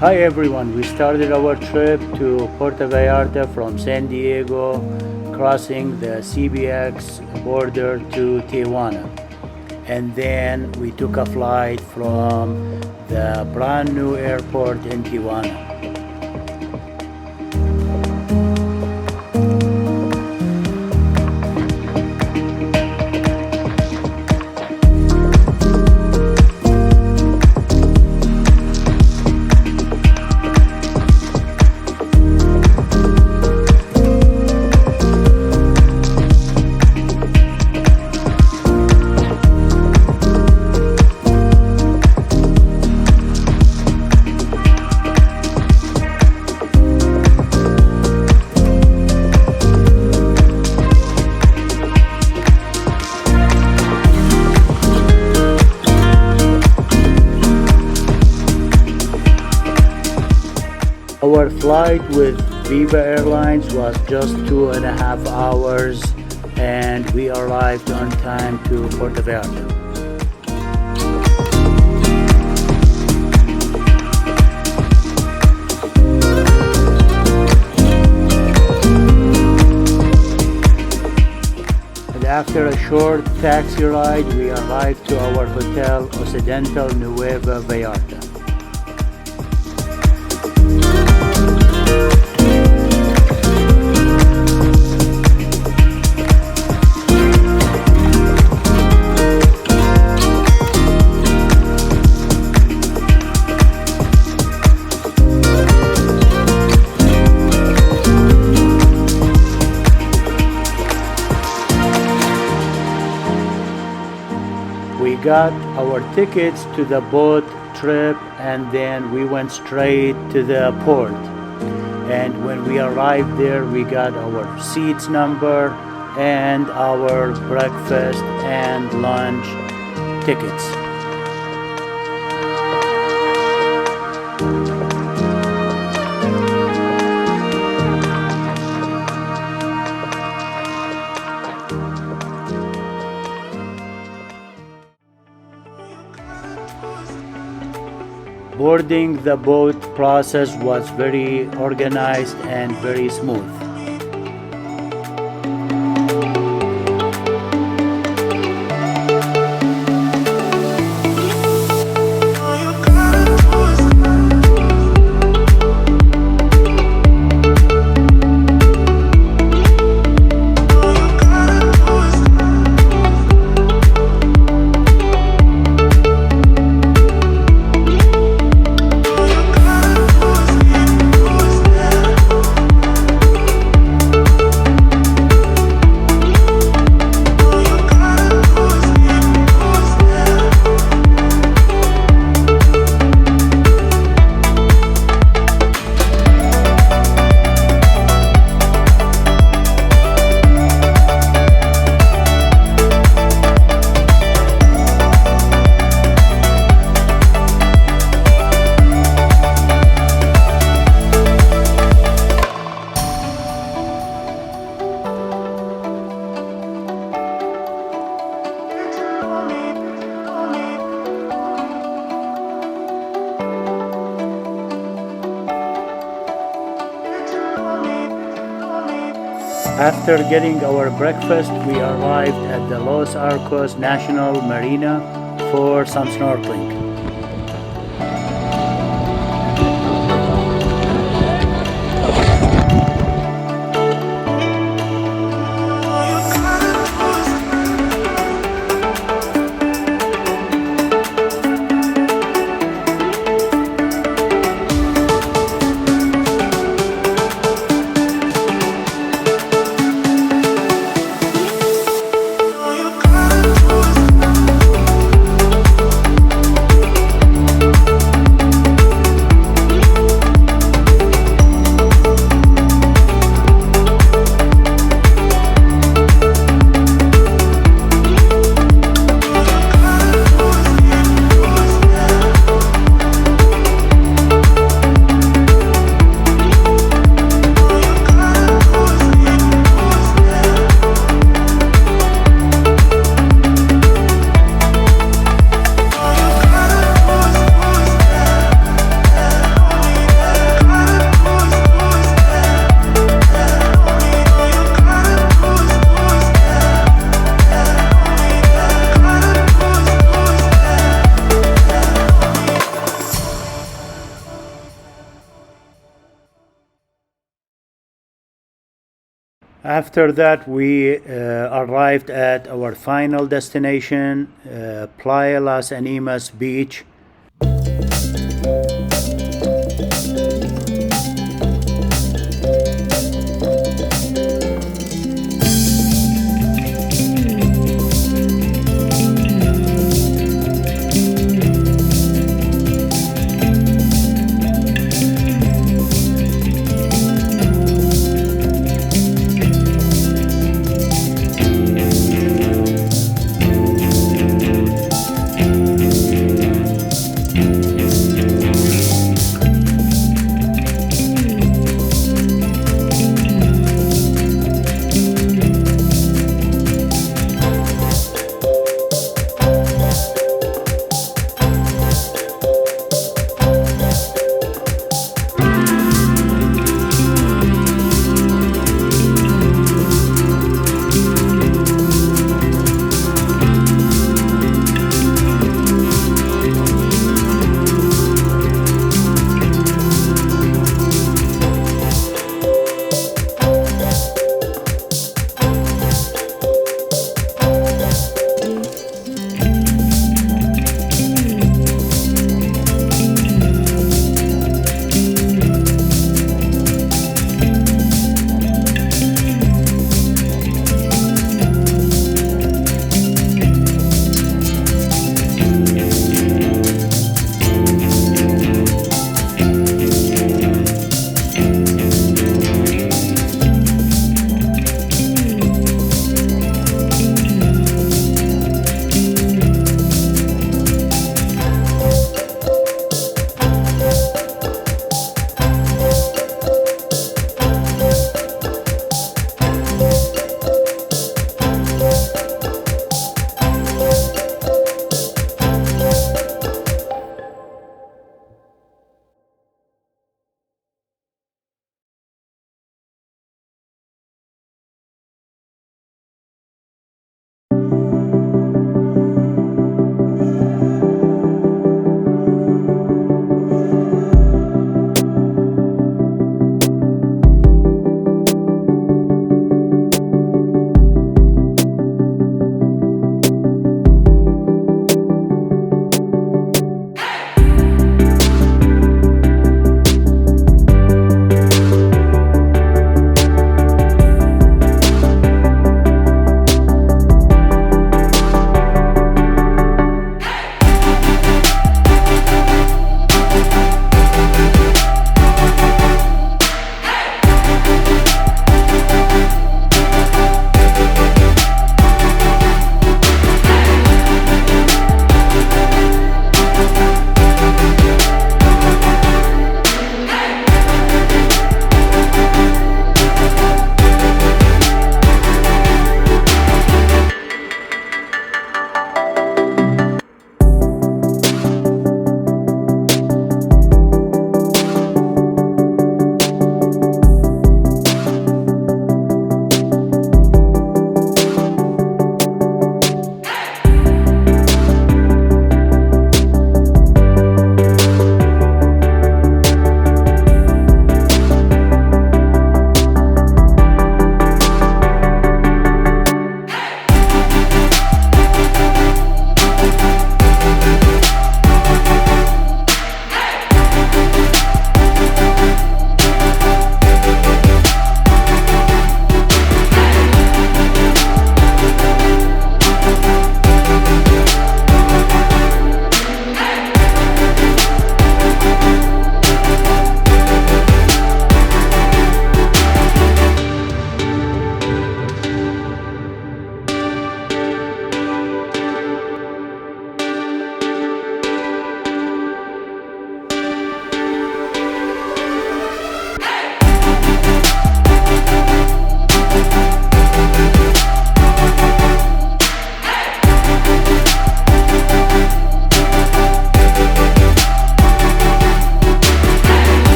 Hi everyone, we started our trip to Puerto Vallarta from San Diego, crossing the CBX border to Tijuana. And then we took a flight from the brand new airport in Tijuana. Our flight with VIVO Airlines was just 2.5 hours and we arrived on time to Puerto Vallarta. And after a short taxi ride, we arrived to our hotel, Occidental Nuevo Vallarta. We got our tickets to the boat trip and then we went straight to the port. And when we arrived there, we got our seats number and our breakfast and lunch tickets. Boarding the boat process was very organized and very smooth. After getting our breakfast, we arrived at the Los Arcos National Marina for some snorkeling. After that, we arrived at our final destination, Playa Las Animas Beach.